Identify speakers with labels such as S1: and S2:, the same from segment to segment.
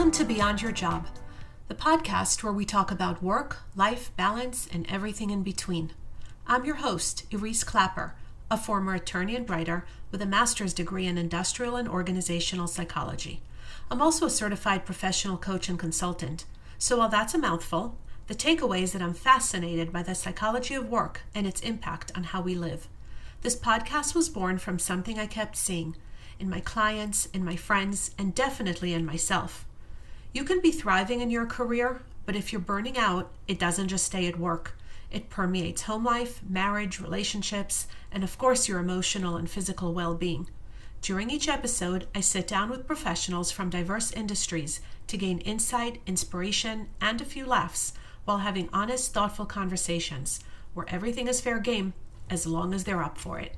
S1: Welcome to Beyond Your Job, the podcast where we talk about work, life, balance, and everything in between. I'm your host, Iris Clapper, a former attorney and writer with a master's degree in industrial and organizational psychology. I'm also a certified professional coach and consultant. So while that's a mouthful, the takeaway is that I'm fascinated by the psychology of work and its impact on how we live. This podcast was born from something I kept seeing in my clients, in my friends, and definitely in myself. You can be thriving in your career, but if you're burning out, it doesn't just stay at work. It permeates home life, marriage, relationships, and of course your emotional and physical well-being. During each episode, I sit down with professionals from diverse industries to gain insight, inspiration, and a few laughs while having honest, thoughtful conversations where everything is fair game as long as they're up for it.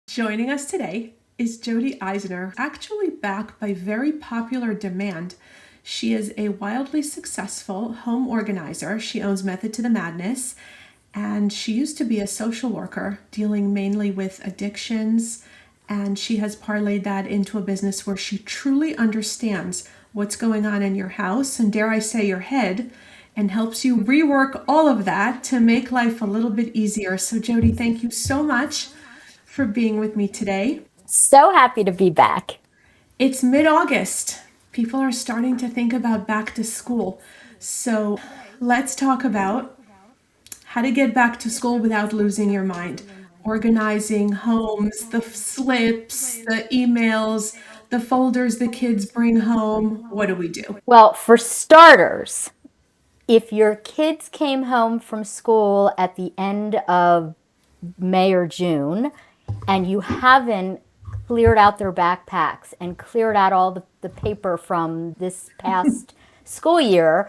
S1: Joining us today is Jodi Eisner, actually back by very popular demand. She is a wildly successful home organizer. She owns Method to the Madness, and she used to be a social worker dealing mainly with addictions, and she has parlayed that into a business where she truly understands what's going on in your house, and dare I say your head, and helps you rework all of that to make life a little bit easier. So Jodi, thank you so much for being with me today.
S2: So happy to be back.
S1: It's mid-August. People are starting to think about back to school. So let's talk about how to get back to school without losing your mind. Organizing homes, the slips, the emails, the folders the kids bring home. What do we do?
S2: Well, for starters, if your kids came home from school at the end of May or June and you haven't cleared out their backpacks and cleared out all the paper from this past school year,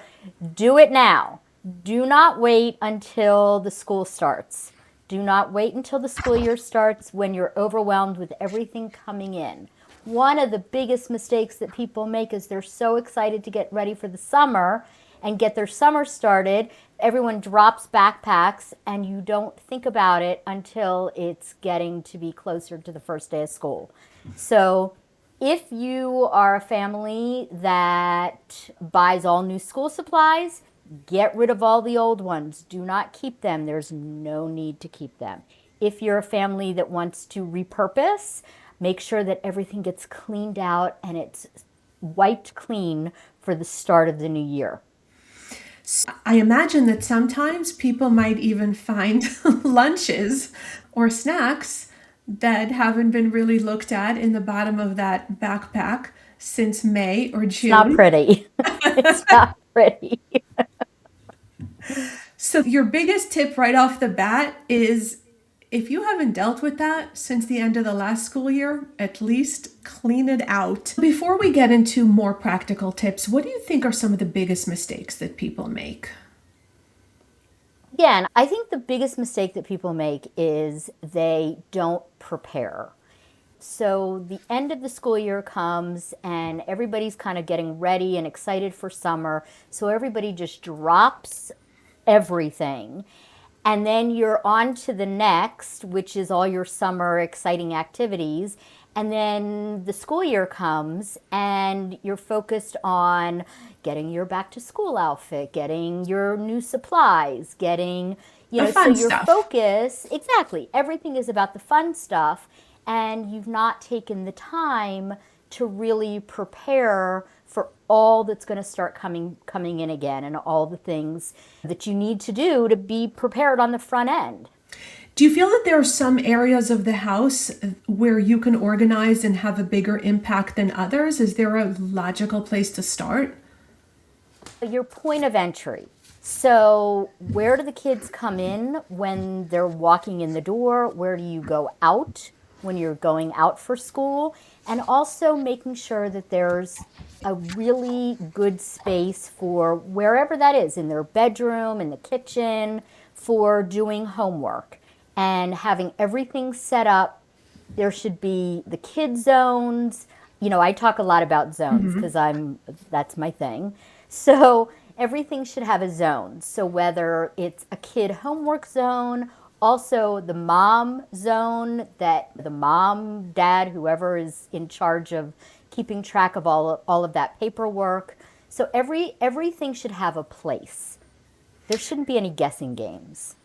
S2: do it now. Do not wait until the school starts. Do not wait until the school year starts when you're overwhelmed with everything coming in. One of the biggest mistakes that people make is they're so excited to get ready for the summer and get their summer started. Everyone drops backpacks and you don't think about it until it's getting to be closer to the first day of school. So if you are a family that buys all new school supplies, get rid of all the old ones. Do not keep them. There's no need to keep them. If you're a family that wants to repurpose, make sure that everything gets cleaned out and it's wiped clean for the start of the new year.
S1: I imagine that sometimes people might even find lunches or snacks that haven't been really looked at in the bottom of that backpack since May or June.
S2: It's not pretty. It's not pretty.
S1: So your biggest tip right off the bat is if you haven't dealt with that since the end of the last school year, at least clean it out. Before we get into more practical tips, what do you think are some of the biggest mistakes that people make?
S2: Again, I think the biggest mistake that people make is they don't prepare. So the end of the school year comes and everybody's kind of getting ready and excited for summer. So everybody just drops everything. And then you're on to the next, which is all your summer exciting activities. And then the school year comes and you're focused on getting your back to school outfit, getting your new supplies, getting, so your focus, exactly, everything is about the fun stuff. And you've not taken the time to really prepare for all that's going to start coming in again and all the things that you need to do to be prepared on the front end.
S1: Do you feel that there are some areas of the house where you can organize and have a bigger impact than others? Is there a logical place to start?
S2: Your point of entry. So where do the kids come in when they're walking in the door? Where do you go out when you're going out for school? And also making sure that there's a really good space for wherever that is, in their bedroom, in the kitchen, for doing homework. And having everything set up. There should be the kid zones. I talk a lot about zones because that's my thing. So everything should have a zone. So whether it's a kid homework zone, also the mom zone, that the mom, dad, whoever is in charge of keeping track of all of that paperwork. So everything should have a place. There shouldn't be any guessing games.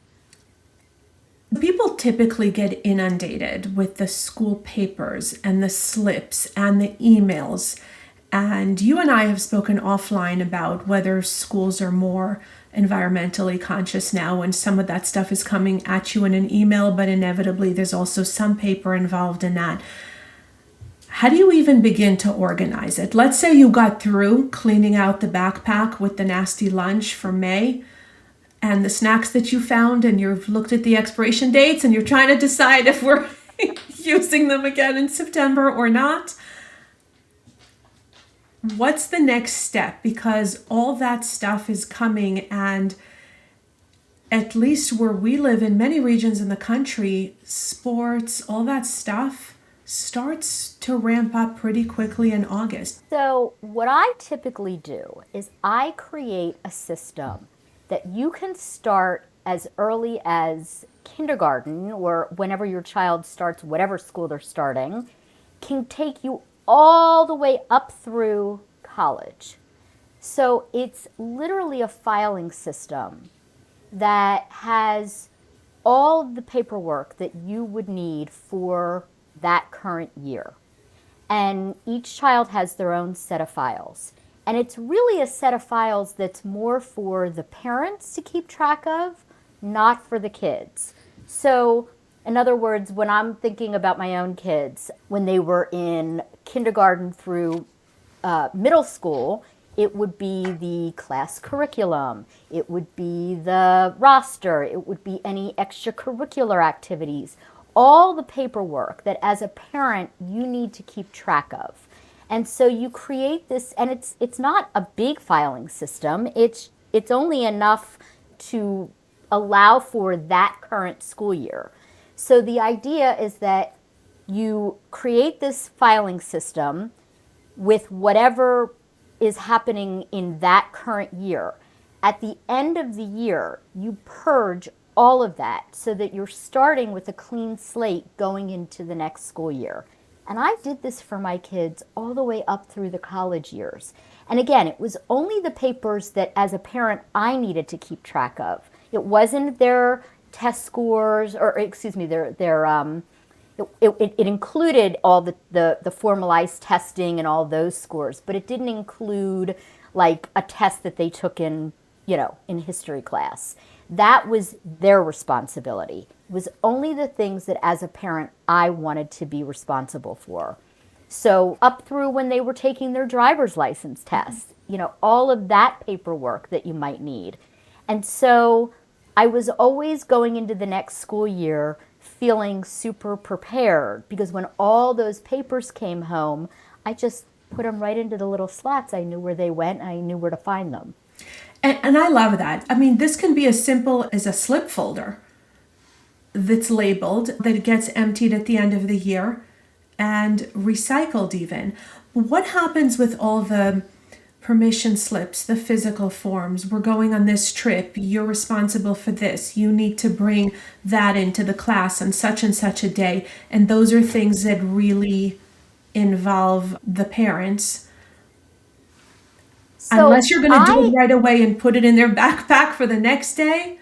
S1: People typically get inundated with the school papers and the slips and the emails. And you and I have spoken offline about whether schools are more environmentally conscious now when some of that stuff is coming at you in an email, but inevitably there's also some paper involved in that. How do you even begin to organize it? Let's say you got through cleaning out the backpack with the nasty lunch for May and the snacks that you found, and you've looked at the expiration dates and you're trying to decide if we're using them again in September or not. What's the next step? Because all that stuff is coming, and at least where we live in many regions in the country, sports, all that stuff starts to ramp up pretty quickly in August.
S2: So what I typically do is I create a system that you can start as early as kindergarten, or whenever your child starts whatever school they're starting, can take you all the way up through college. So it's literally a filing system that has all of the paperwork that you would need for that current year. And each child has their own set of files. And it's really a set of files that's more for the parents to keep track of, not for the kids. So, in other words, when I'm thinking about my own kids, when they were in kindergarten through middle school, it would be the class curriculum, it would be the roster, it would be any extracurricular activities, all the paperwork that as a parent you need to keep track of. And so you create this, and it's not a big filing system. It's only enough to allow for that current school year. So the idea is that you create this filing system with whatever is happening in that current year. At the end of the year, you purge all of that so that you're starting with a clean slate going into the next school year. And I did this for my kids all the way up through the college years. And again, it was only the papers that as a parent I needed to keep track of. It wasn't their test scores, or excuse me, it included all the formalized testing and all those scores, but it didn't include like a test that they took in history class. That was their responsibility. It was only the things that as a parent I wanted to be responsible for. So up through when they were taking their driver's license tests, all of that paperwork that you might need. And so I was always going into the next school year feeling super prepared, because when all those papers came home, I just put them right into the little slots. I knew where they went, and I knew where to find them.
S1: And I love that. I mean, this can be as simple as a slip folder that's labeled, that gets emptied at the end of the year and recycled even. What happens with all the permission slips, the physical forms? We're going on this trip. You're responsible for this. You need to bring that into the class on such and such a day. And those are things that really involve the parents. So unless you're going to do it right away and put it in their backpack for the next day,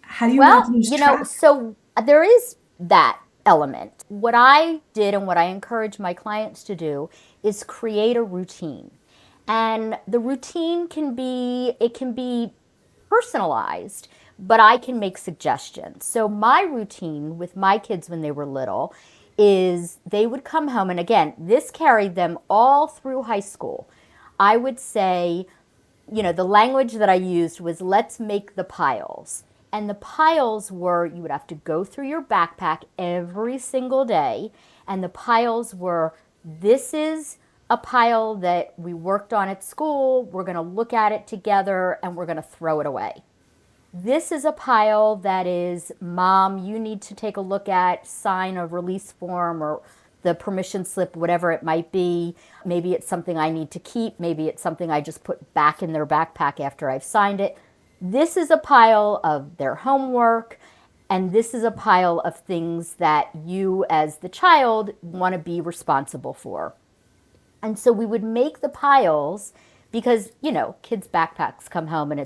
S1: how do you not lose track?
S2: So there is that element. What I did and what I encourage my clients to do is create a routine. And the routine can be personalized, but I can make suggestions. So my routine with my kids when they were little is they would come home, and again, this carried them all through high school. I would say, the language that I used was, let's make the piles. And the piles were, you would have to go through your backpack every single day. And the piles were, this is a pile that we worked on at school. We're going to look at it together and we're going to throw it away. This is a pile that is, Mom, you need to take a look at, sign a release form or the permission slip, whatever it might be. Maybe it's something I need to keep. Maybe it's something I just put back in their backpack after I've signed it. This is a pile of their homework, and this is a pile of things that you as the child want to be responsible for. And so we would make the piles because, kids' backpacks come home and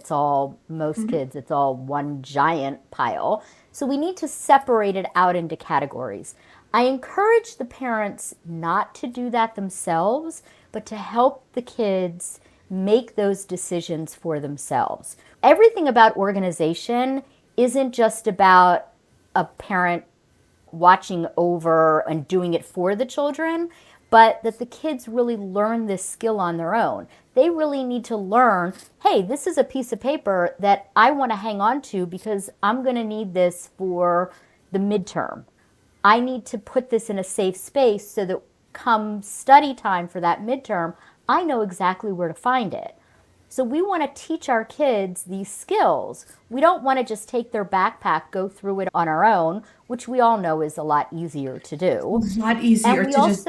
S2: most kids, it's all one giant pile. So we need to separate it out into categories. I encourage the parents not to do that themselves, but to help the kids make those decisions for themselves. Everything about organization isn't just about a parent watching over and doing it for the children, but that the kids really learn this skill on their own. They really need to learn, hey, this is a piece of paper that I want to hang on to because I'm going to need this for the midterm. I need to put this in a safe space so that come study time for that midterm, I know exactly where to find it. So we want to teach our kids these skills. We don't want to just take their backpack, go through it on our own, which we all know is a lot easier to do.
S1: It's a lot easier to just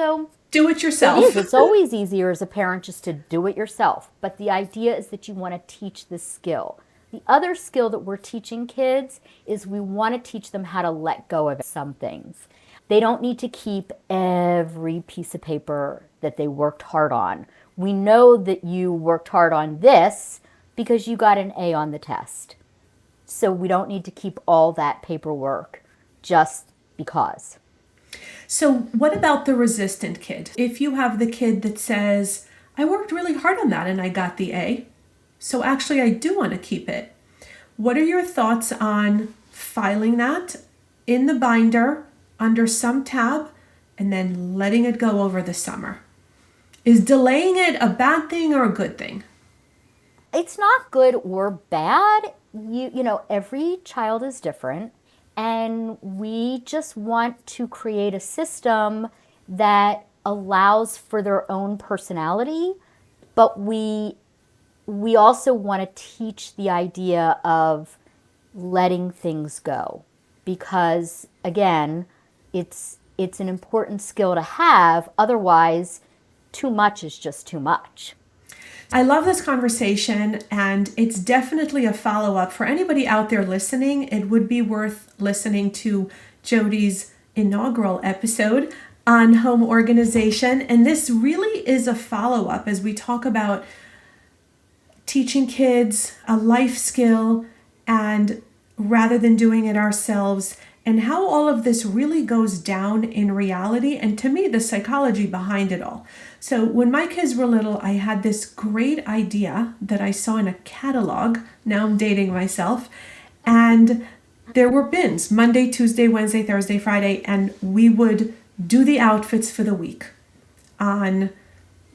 S1: do it yourself.
S2: It is. It's always easier as a parent just to do it yourself. But the idea is that you want to teach this skill. The other skill that we're teaching kids is we want to teach them how to let go of some things. They don't need to keep every piece of paper that they worked hard on. We know that you worked hard on this because you got an A on the test. So we don't need to keep all that paperwork just because.
S1: So what about the resistant kid? If you have the kid that says, I worked really hard on that and I got the A, so actually I do want to keep it. What are your thoughts on filing that in the binder under some tab and then letting it go over the summer? Is delaying it a bad thing or a good thing?
S2: It's not good or bad. Every child is different, and we just want to create a system that allows for their own personality, but we also want to teach the idea of letting things go because, again, it's an important skill to have. Otherwise, too much is just too much.
S1: I love this conversation, and it's definitely a follow-up. For anybody out there listening, it would be worth listening to Jodi's inaugural episode on home organization. And this really is a follow-up as we talk about teaching kids a life skill and rather than doing it ourselves, and how all of this really goes down in reality, and to me, the psychology behind it all. So when my kids were little, I had this great idea that I saw in a catalog. Now I'm dating myself. And there were bins, Monday, Tuesday, Wednesday, Thursday, Friday, and we would do the outfits for the week on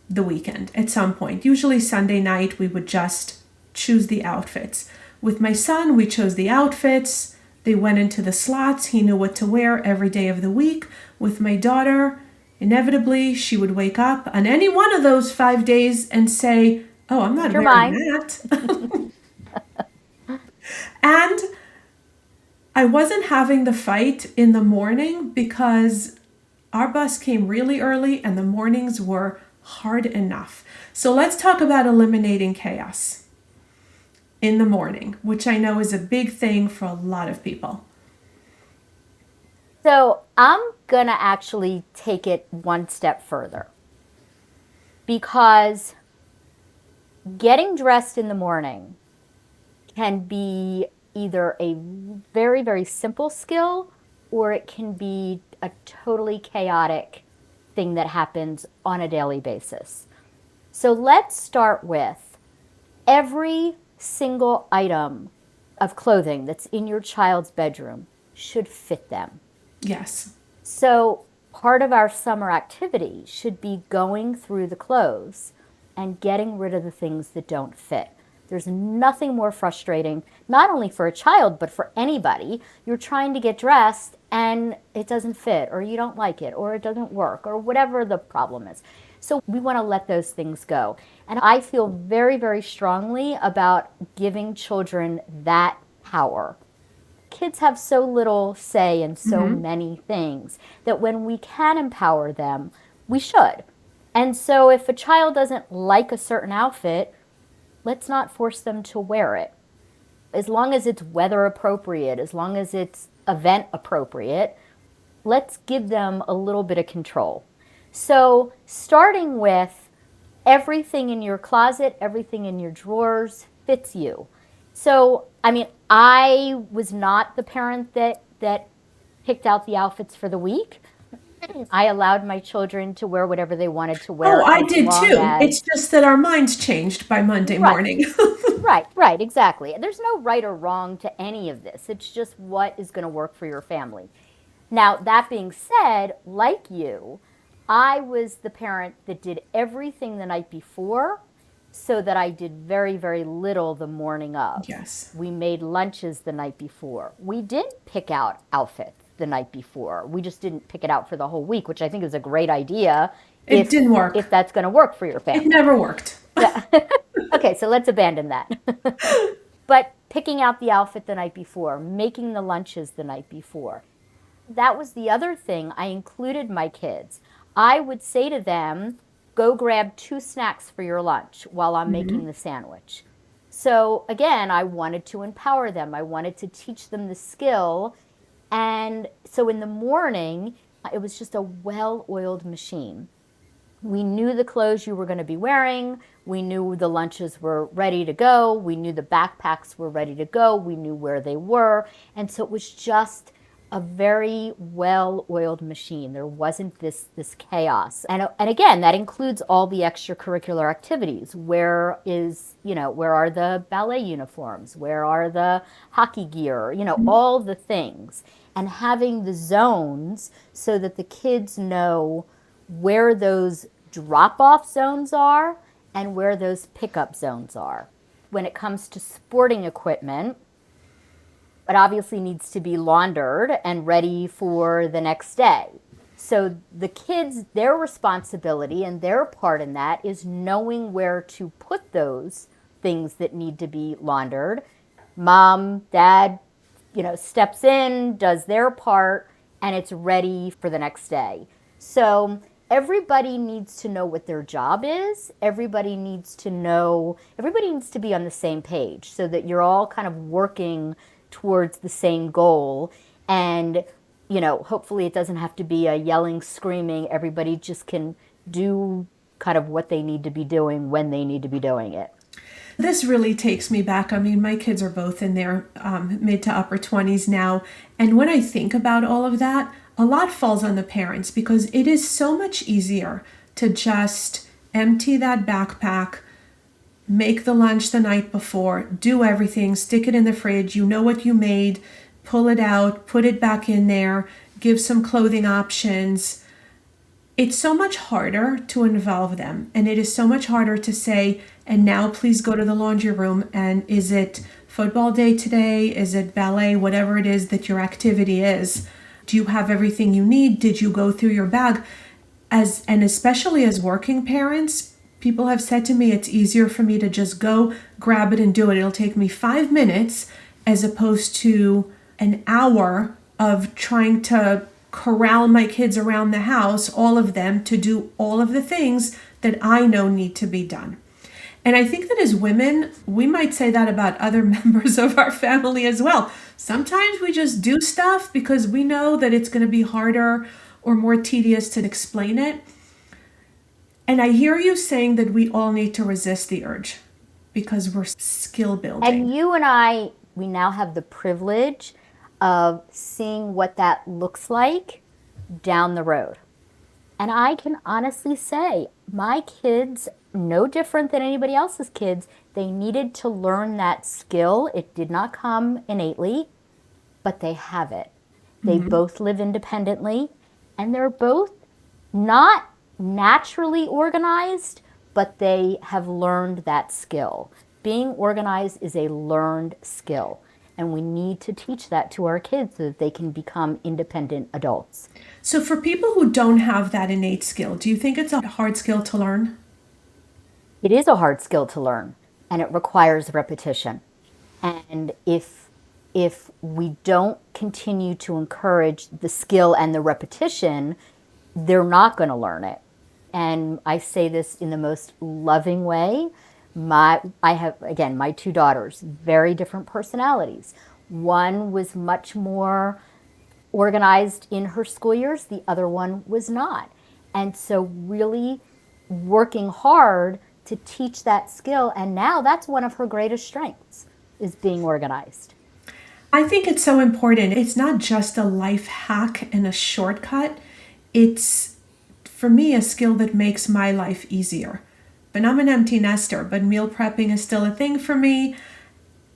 S1: the weekend at some point. Usually Sunday night, we would just choose the outfits. With my son, we chose the outfits. They went into the slots. He knew what to wear every day of the week. With my daughter, inevitably, she would wake up on any one of those 5 days and say, oh, I'm not wearing that. And I wasn't having the fight in the morning because our bus came really early and the mornings were hard enough. So let's talk about eliminating chaos in the morning, which I know is a big thing for a lot of people.
S2: So I'm going to actually take it one step further because getting dressed in the morning can be either a very, very simple skill or it can be a totally chaotic thing that happens on a daily basis. So let's start with every single item of clothing that's in your child's bedroom should fit them.
S1: Yes.
S2: So part of our summer activity should be going through the clothes and getting rid of the things that don't fit. There's nothing more frustrating, not only for a child, but for anybody. You're trying to get dressed and it doesn't fit, or you don't like it, or it doesn't work, or whatever the problem is. So we want to let those things go. And I feel very, very strongly about giving children that power. Kids have so little say in so many things that when we can empower them, we should. And so if a child doesn't like a certain outfit, let's not force them to wear it. As long as it's weather appropriate, as long as it's event appropriate, let's give them a little bit of control. So starting with everything in your closet, everything in your drawers fits you. So, I mean, I was not the parent that picked out the outfits for the week. I allowed my children to wear whatever they wanted to
S1: Oh,
S2: wear
S1: I
S2: as
S1: did
S2: long
S1: too. It's
S2: as
S1: just that our minds changed by Monday
S2: right.
S1: morning.
S2: Right, exactly. There's no right or wrong to any of this. It's just what is going to work for your family. Now, that being said, like you, I was the parent that did everything the night before so that I did very, very little the morning of.
S1: Yes.
S2: We made lunches the night before. We didn't pick out outfits the night before. We just didn't pick it out for the whole week, which I think is a great idea
S1: It didn't
S2: if
S1: work.
S2: that's going to work for your
S1: It
S2: family.
S1: never worked.
S2: Yeah. Okay, so let's abandon that. But picking out the outfit the night before, making the lunches the night before. That was the other thing. I included my kids. I would say to them, go grab 2 snacks for your lunch while I'm making the sandwich. So again, I wanted to empower them. I wanted to teach them the skill. And so in the morning, it was just a well-oiled machine. We knew the clothes you were going to be wearing. We knew the lunches were ready to go. We knew the backpacks were ready to go. We knew where they were. And so it was just a very well-oiled machine. There wasn't this chaos. And again, that includes all the extracurricular activities. Where are the ballet uniforms? Where are the hockey gear? All the things. And having the zones so that the kids know where those drop-off zones are and where those pickup zones are. When it comes to sporting equipment, it obviously needs to be laundered and ready for the next day. So the kids, their responsibility and their part in that is knowing where to put those things that need to be laundered. Mom, dad, steps in, does their part, and it's ready for the next day. So everybody needs to know what their job is. Everybody needs to be on the same page so that you're all kind of working towards the same goal. And, hopefully it doesn't have to be a yelling, screaming. Everybody just can do kind of what they need to be doing when they need to be doing it.
S1: This really takes me back. I mean, my kids are both in their mid to upper 20s now. And when I think about all of that, a lot falls on the parents because it is so much easier to just empty that backpack, make the lunch the night before, do everything, stick it in the fridge. You know what you made, pull it out, put it back in there, give some clothing options. It's so much harder to involve them. And it is so much harder to say, and now please go to the laundry room. And is it football day today? Is it ballet? Whatever it is that your activity is. Do you have everything you need? Did you go through your bag? And especially as working parents, people have said to me, it's easier for me to just go grab it and do it. It'll take me 5 minutes as opposed to an hour of trying to corral my kids around the house, all of them, to do all of the things that I know need to be done. And I think that as women, we might say that about other members of our family as well. Sometimes we just do stuff because we know that it's going to be harder or more tedious to explain it. And I hear you saying that we all need to resist the urge because we're skill building.
S2: And you and I, we now have the privilege of seeing what that looks like down the road. And I can honestly say my kids, no different than anybody else's kids, they needed to learn that skill. It did not come innately, but they have it. They both live independently, and they're both not naturally organized, but they have learned that skill. Being organized is a learned skill. And we need to teach that to our kids so that they can become independent adults.
S1: So for people who don't have that innate skill, do you think it's a hard skill to learn?
S2: It is a hard skill to learn, and it requires repetition. And if we don't continue to encourage the skill and the repetition, they're not going to learn it. And I say this in the most loving way. I have, again, my 2 daughters, very different personalities. One was much more organized in her school years. The other one was not. And so really working hard to teach that skill. And now that's one of her greatest strengths, is being organized.
S1: I think it's so important. It's not just a life hack and a shortcut. It's, for me, a skill that makes my life easier. But I'm an empty nester, but meal prepping is still a thing for me.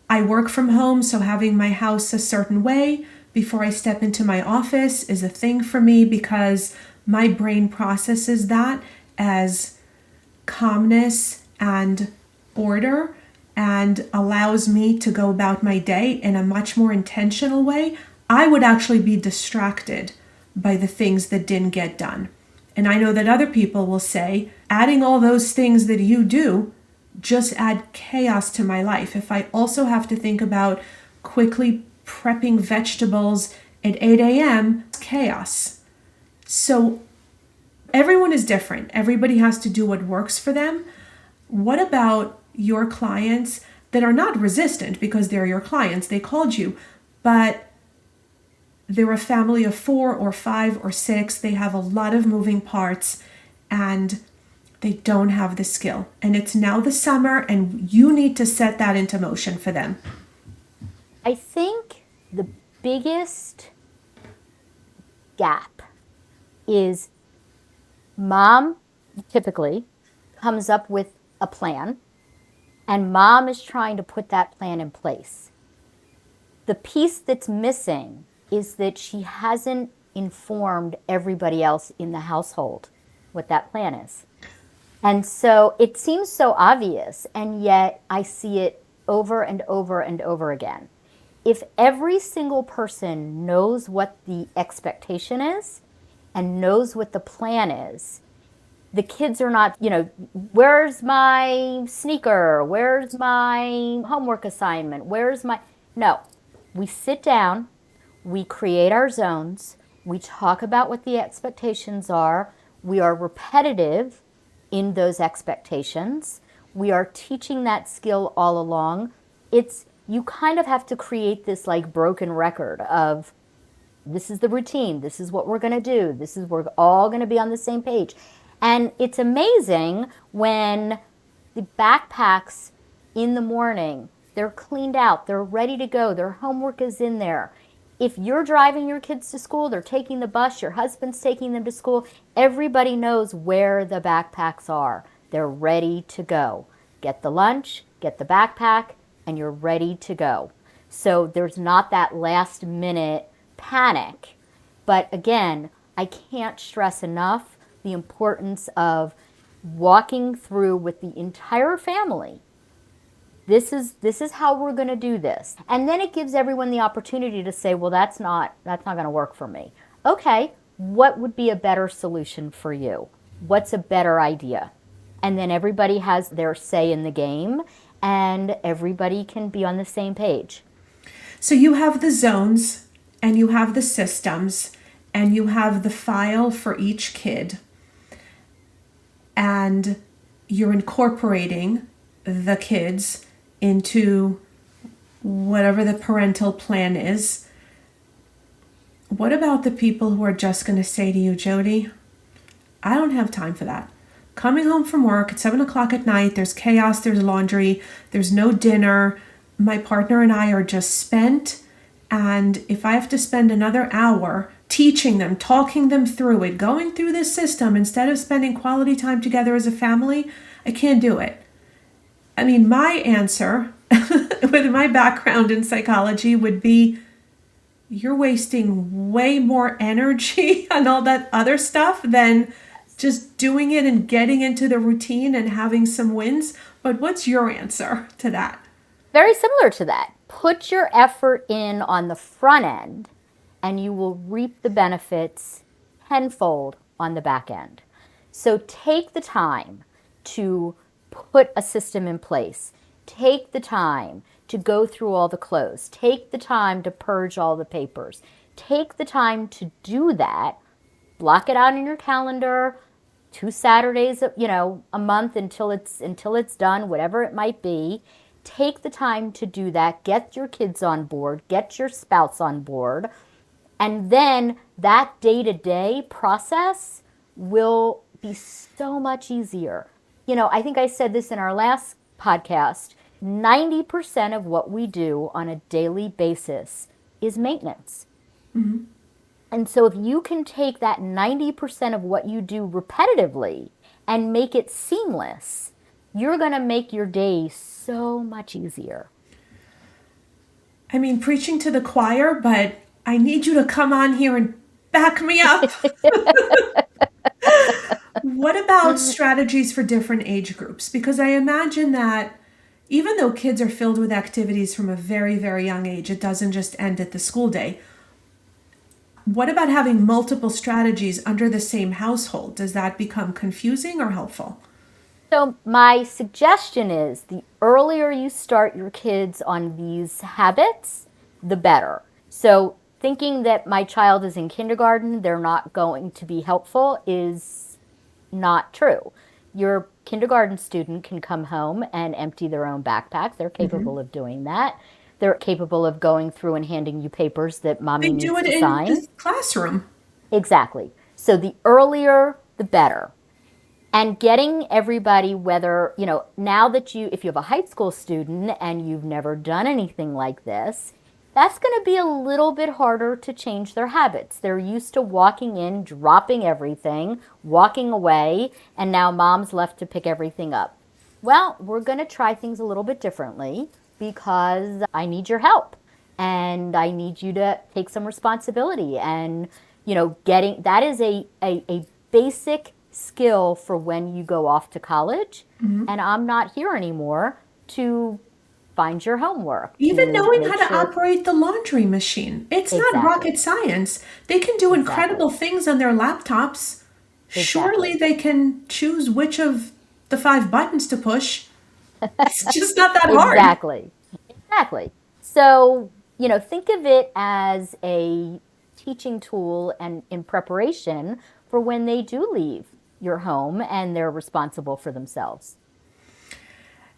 S1: I work from home, so having my house a certain way before I step into my office is a thing for me because my brain processes that as calmness and order and allows me to go about my day in a much more intentional way. I would actually be distracted by the things that didn't get done. And I know that other people will say, adding all those things that you do just add chaos to my life. If I also have to think about quickly prepping vegetables at 8 a.m., it's chaos. So everyone is different. Everybody has to do what works for them. What about your clients that are not resistant because they're your clients? They called you, but they're a family of 4 or 5 or 6. They have a lot of moving parts and they don't have the skill. And it's now the summer and you need to set that into motion for them.
S2: I think the biggest gap is mom typically comes up with a plan and mom is trying to put that plan in place. The piece that's missing is that she hasn't informed everybody else in the household what that plan is. And so it seems so obvious, and yet I see it over and over and over again. If every single person knows what the expectation is and knows what the plan is, the kids are not, where's my sneaker? Where's my homework assignment? No, we sit down, we create our zones, we talk about what the expectations are, we are repetitive in those expectations, we are teaching that skill all along. You kind of have to create this like broken record of this is the routine, this is what we're going to do, we're all going to be on the same page. And it's amazing when the backpacks in the morning, they're cleaned out, they're ready to go, their homework is in there. If you're driving your kids to school, they're taking the bus, your husband's taking them to school, everybody knows where the backpacks are. They're ready to go. Get the lunch, get the backpack, and you're ready to go. So there's not that last minute panic. But again, I can't stress enough the importance of walking through with the entire family. This is how we're going to do this. And then it gives everyone the opportunity to say, well, that's not going to work for me. Okay, what would be a better solution for you? What's a better idea? And then everybody has their say in the game and everybody can be on the same page.
S1: So you have the zones and you have the systems and you have the file for each kid. And you're incorporating the kids into whatever the parental plan is. What about the people who are just going to say to you, Jodi, I don't have time for that. Coming home from work at 7 o'clock at night, there's chaos, there's laundry, there's no dinner. My partner and I are just spent. And if I have to spend another hour teaching them, talking them through it, going through this system instead of spending quality time together as a family, I can't do it. I mean, my answer with my background in psychology would be, you're wasting way more energy on all that other stuff than just doing it and getting into the routine and having some wins. But what's your answer to that?
S2: Very similar to that. Put your effort in on the front end and you will reap the benefits tenfold on the back end. So take the time to put a system in place. Take the time to go through all the clothes. Take the time to purge all the papers. Take the time to do that. Block it out in your calendar. 2 Saturdays, a month until it's done, whatever it might be. Take the time to do that. Get your kids on board. Get your spouse on board. And then that day-to-day process will be so much easier. I think I said this in our last podcast. 90% of what we do on a daily basis is maintenance. And so if you can take that 90% of what you do repetitively and make it seamless, you're going to make your day so much easier.
S1: I mean, preaching to the choir, but I need you to come on here and back me up. What about strategies for different age groups? Because I imagine that even though kids are filled with activities from a very, very young age, it doesn't just end at the school day. What about having multiple strategies under the same household? Does that become confusing or helpful?
S2: So my suggestion is the earlier you start your kids on these habits, the better. So thinking that my child is in kindergarten, they're not going to be helpful is not true. Your kindergarten student can come home and empty their own backpack. They're capable of doing that. They're capable of going through and handing you papers that mommy
S1: They do
S2: needs
S1: it
S2: to
S1: in
S2: sign.
S1: the classroom.
S2: Exactly. So the earlier, the better. And getting everybody, whether, now that if you have a high school student and you've never done anything like this, that's going to be a little bit harder to change their habits. They're used to walking in, dropping everything, walking away, and now mom's left to pick everything up. Well, we're going to try things a little bit differently because I need your help and I need you to take some responsibility. And, getting that is a basic skill for when you go off to college and I'm not here anymore to find your homework,
S1: Even
S2: to
S1: knowing how
S2: make
S1: to
S2: sure.
S1: operate the laundry machine. It's not
S2: Exactly.
S1: rocket science. They can do
S2: Exactly.
S1: incredible things on their laptops. Surely
S2: Exactly.
S1: they can choose which of the 5 buttons to push. It's just not that hard.
S2: Exactly. Exactly. So, think of it as a teaching tool and in preparation for when they do leave your home and they're responsible for themselves.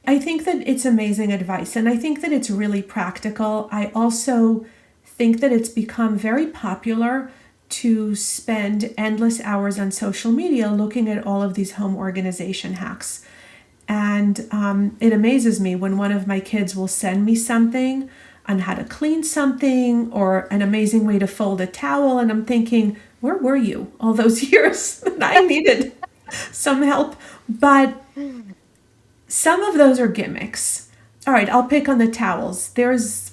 S1: I think that it's amazing advice, and I think that it's really practical. I also think that it's become very popular to spend endless hours on social media looking at all of these home organization hacks. And it amazes me when one of my kids will send me something on how to clean something or an amazing way to fold a towel. And I'm thinking, where were you all those years? I needed some help. But some of those are gimmicks. All right, I'll pick on the towels. There's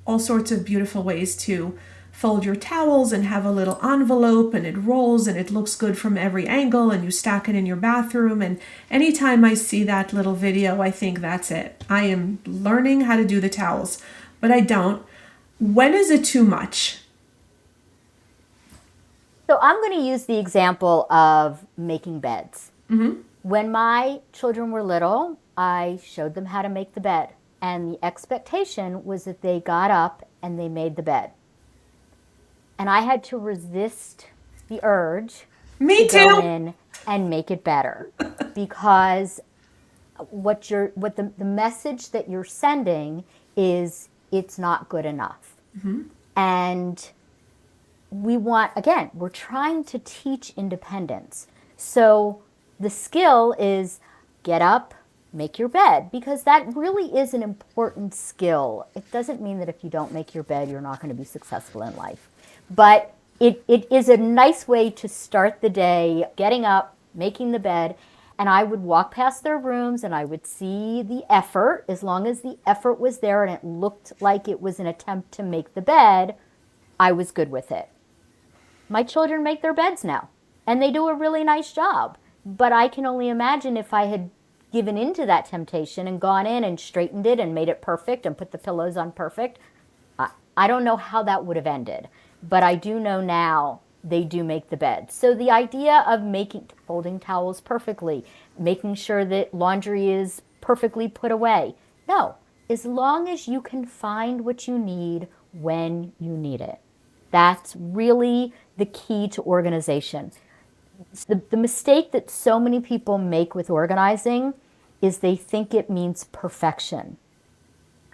S1: all sorts of beautiful ways to fold your towels and have a little envelope and it rolls and it looks good from every angle and you stack it in your bathroom. And anytime I see that little video, I think that's it. I am learning how to do the towels, but I don't. When is it too much?
S2: So, I'm going to use the example of making beds. When my children were little, I showed them how to make the bed. And the expectation was that they got up and they made the bed. And I had to resist the urge to
S1: Me
S2: go
S1: too.
S2: in and make it better because the message that you're sending is it's not good enough. And we're trying to teach independence. So the skill is get up, make your bed, because that really is an important skill. It doesn't mean that if you don't make your bed, you're not going to be successful in life. But it is a nice way to start the day, getting up, making the bed. And I would walk past their rooms and I would see the effort. As long as the effort was there and it looked like it was an attempt to make the bed, I was good with it. My children make their beds now, and they do a really nice job. But I can only imagine if I had given into that temptation and gone in and straightened it and made it perfect and put the pillows on perfect. I don't know how that would have ended, but I do know now they do make the bed. So the idea of folding towels perfectly, making sure that laundry is perfectly put away. No, as long as you can find what you need when you need it. That's really the key to organization. The mistake that so many people make with organizing is they think it means perfection.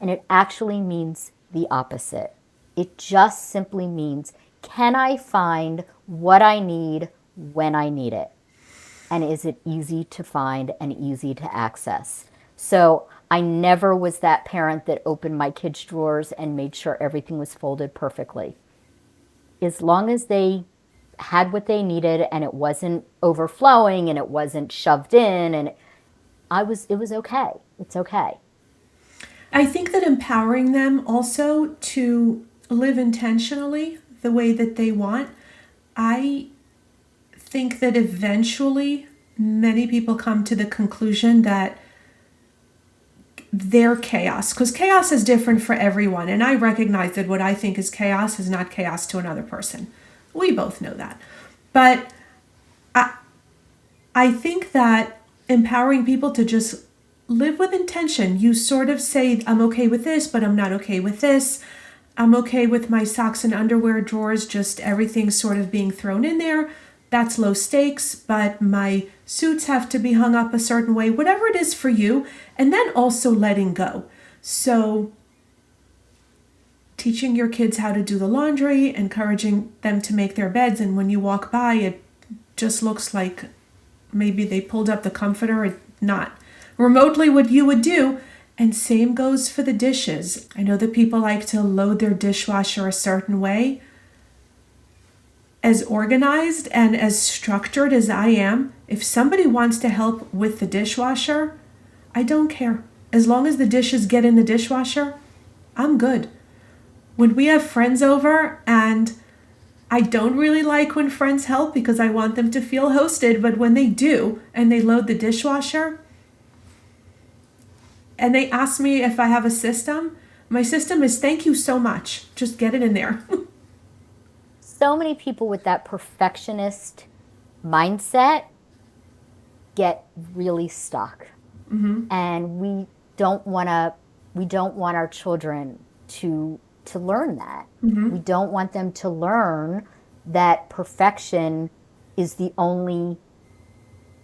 S2: And it actually means the opposite. It just simply means, can I find what I need when I need it? and is it easy to find and easy to access? So I never was that parent that opened my kids' drawers and made sure everything was folded perfectly. As long as they had what they needed and it wasn't overflowing and it wasn't shoved in and it was okay. It's okay.
S1: I think that empowering them also to live intentionally the way that they want, I think that eventually many people come to the conclusion that their chaos, because chaos is different for everyone, and I recognize that what I think is chaos is not chaos to another person. We both know that. But I think that empowering people to just live with intention. You sort of say, I'm okay with this, but I'm not okay with this. I'm okay with my socks and underwear drawers, just everything sort of being thrown in there. That's low stakes, but my suits have to be hung up a certain way, whatever it is for you. And then also letting go. So teaching your kids how to do the laundry, encouraging them to make their beds. And when you walk by, it just looks like maybe they pulled up the comforter or not remotely what you would do. And same goes for the dishes. I know that people like to load their dishwasher a certain way. As organized and as structured as I am, if somebody wants to help with the dishwasher, I don't care. As long as the dishes get in the dishwasher, I'm good. When we have friends over, and I don't really like when friends help because I want them to feel hosted, but when they do and they load the dishwasher and they ask me if I have a system, my system is thank you so much. Just get it in there.
S2: So many people with that perfectionist mindset get really stuck. And we don't want our children to learn that. We don't want them to learn that perfection is the only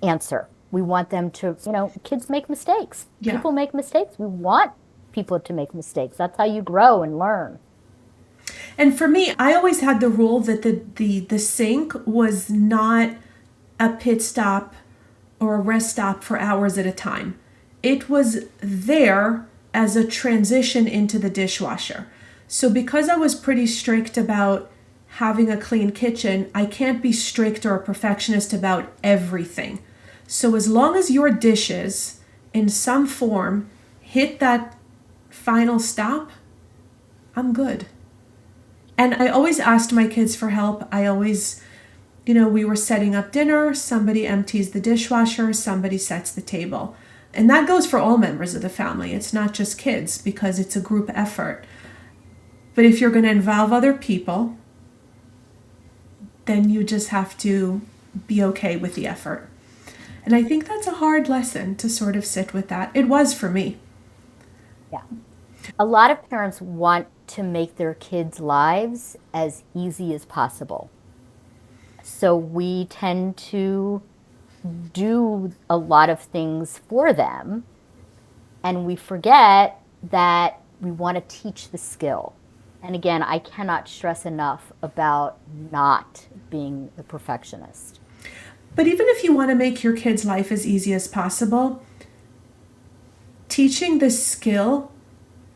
S2: answer. We want them to, kids make mistakes.
S1: Yeah.
S2: People make mistakes. We want people to make mistakes. That's how you grow and learn.
S1: And for me, I always had the rule that the sink was not a pit stop or a rest stop for hours at a time. It was there as a transition into the dishwasher. So because I was pretty strict about having a clean kitchen, I can't be strict or a perfectionist about everything. So as long as your dishes in some form hit that final stop, I'm good. And I always asked my kids for help. I always, we were setting up dinner, somebody empties the dishwasher, somebody sets the table. And that goes for all members of the family. It's not just kids because it's a group effort. But if you're going to involve other people, then you just have to be okay with the effort. And I think that's a hard lesson to sort of sit with that. It was for me.
S2: Yeah. A lot of parents want to make their kids' lives as easy as possible. So we tend to do a lot of things for them, and we forget that we want to teach the skill. And again, I cannot stress enough about not being the perfectionist.
S1: But even if you want to make your kids' life as easy as possible, teaching the skill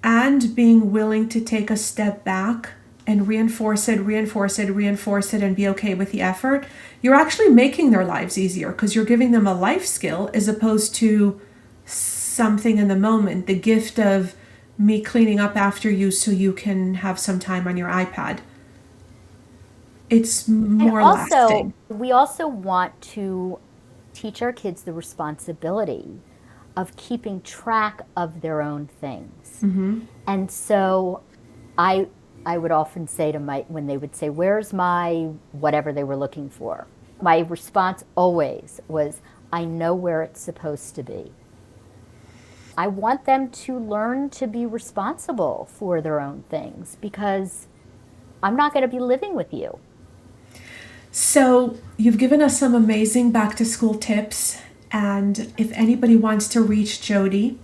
S1: and being willing to take a step back and reinforce it, and be okay with the effort, you're actually making their lives easier because you're giving them a life skill as opposed to something in the moment, the gift of me cleaning up after you so you can have some time on your iPad. It's more lasting.
S2: We also want to teach our kids the responsibility of keeping track of their own things. And so I would often say to when they would say, where's my whatever they were looking for? My response always was, I know where it's supposed to be. I want them to learn to be responsible for their own things because I'm not going to be living with you.
S1: So you've given us some amazing back to school tips. And if anybody wants to reach Jodi,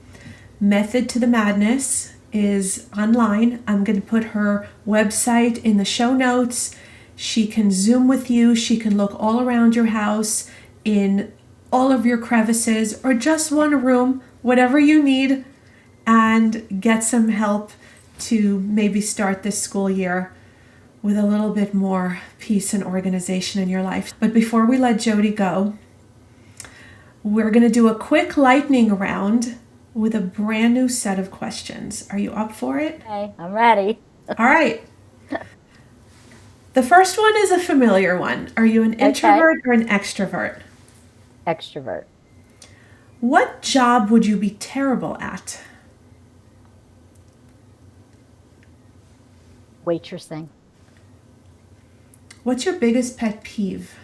S1: Method to the Madness is online. I'm going to put her website in the show notes. She can Zoom with you. She can look all around your house in all of your crevices or just one room, whatever you need, and get some help to maybe start this school year with a little bit more peace and organization in your life. But before we let Jodi go, we're going to do a quick lightning round with a brand new set of questions. Are you up for it?
S2: Okay, I'm ready.
S1: All right. The first one is a familiar one. Are you an introvert or an extrovert?
S2: Extrovert.
S1: What job would you be terrible at?
S2: Waitressing.
S1: What's your biggest pet peeve?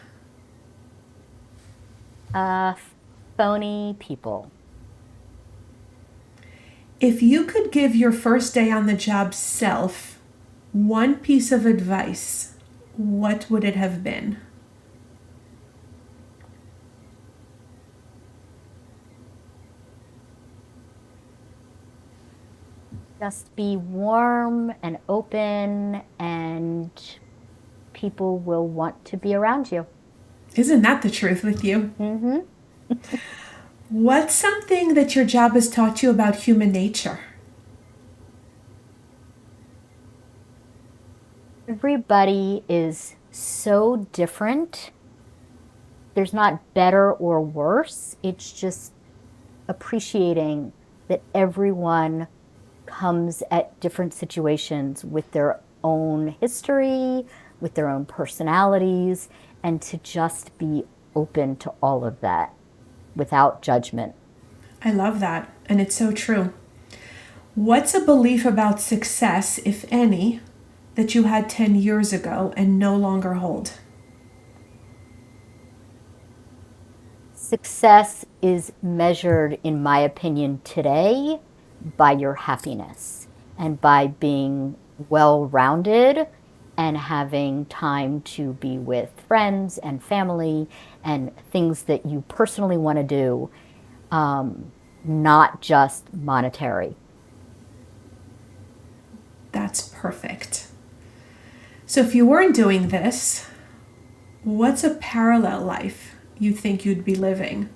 S2: Phony people.
S1: If you could give your first day on the job self one piece of advice, what would it have been?
S2: Just be warm and open, and people will want to be around you.
S1: Isn't that the truth with you?
S2: Mm-hmm.
S1: What's something that your job has taught you about human nature?
S2: Everybody is so different. There's not better or worse. It's just appreciating that everyone comes at different situations with their own history, with their own personalities, and to just be open to all of that without judgment.
S1: I love that, and it's so true. What's a belief about success, if any, that you had 10 years ago and no longer hold?
S2: Success is measured, in my opinion, today by your happiness and by being well-rounded and having time to be with friends and family and things that you personally want to do, not just monetary.
S1: That's perfect. So if you weren't doing this, what's a parallel life you think you'd be living?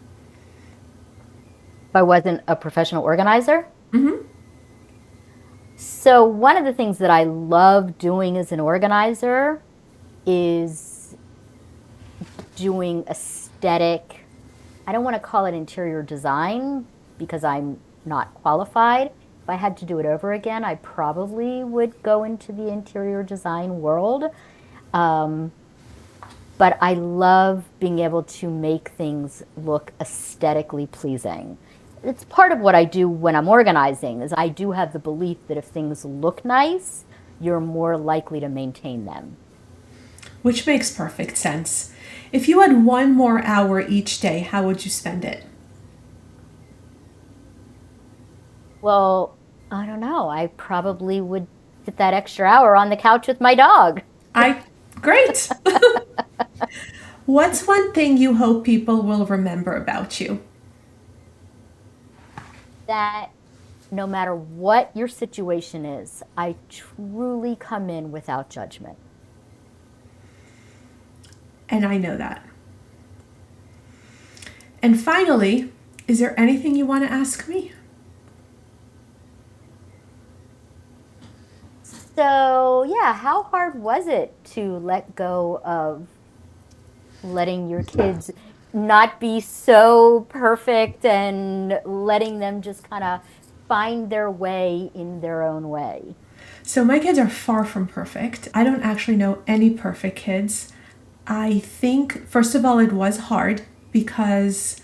S2: If I wasn't a professional organizer?
S1: Mm-hmm.
S2: So one of the things that I love doing as an organizer is doing aesthetic. I don't want to call it interior design because I'm not qualified. If I had to do it over again, I probably would go into the interior design world. But I love being able to make things look aesthetically pleasing. It's part of what I do when I'm organizing, is I do have the belief that if things look nice, you're more likely to maintain them.
S1: Which makes perfect sense. If you had one more hour each day, how would you spend it?
S2: Well, I don't know. I probably would sit that extra hour on the couch with my dog.
S1: Great. What's one thing you hope people will remember about you?
S2: That no matter what your situation is, I truly come in without judgment.
S1: And I know that. And finally, is there anything you want to ask me?
S2: So, yeah, how hard was it to let go of letting your kids not be so perfect and letting them just kind of find their way in their own way?
S1: So my kids are far from perfect. I don't actually know any perfect kids. I think, first of all, it was hard because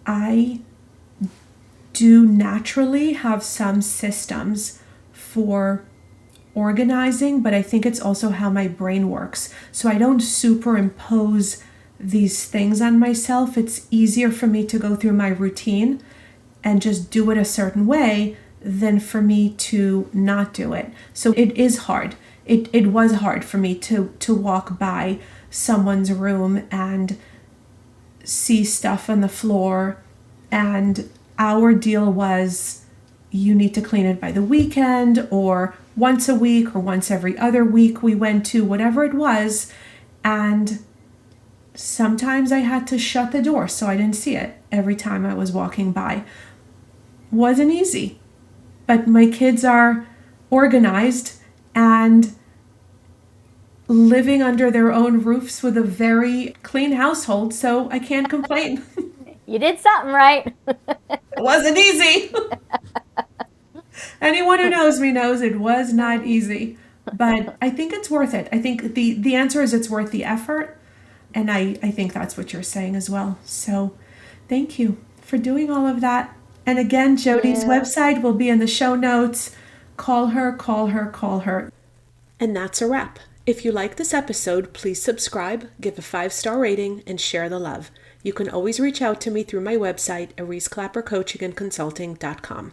S1: I do naturally have some systems for organizing, but I think it's also how my brain works. So I don't superimpose these things on myself. It's easier for me to go through my routine and just do it a certain way than for me to not do it. So it is hard. It was hard for me to walk by someone's room and see stuff on the floor, and our deal was you need to clean it by the weekend or once a week or once every other week we went to, whatever it was. And Sometimes I had to shut the door so I didn't see it every time I was walking by. Wasn't easy. But my kids are organized and living under their own roofs with a very clean household, so I can't complain.
S2: You did something right.
S1: It wasn't easy. Anyone who knows me knows it was not easy, but I think it's worth it. I think the answer is it's worth the effort, and I think that's what you're saying as well. So thank you for doing all of that. And again, Jodi's website will be in the show notes. Call her, call her, call her. And that's a wrap. If you like this episode, please subscribe, give a 5-star rating, and share the love. You can always reach out to me through my website, eriseclappercoachingandconsulting.com.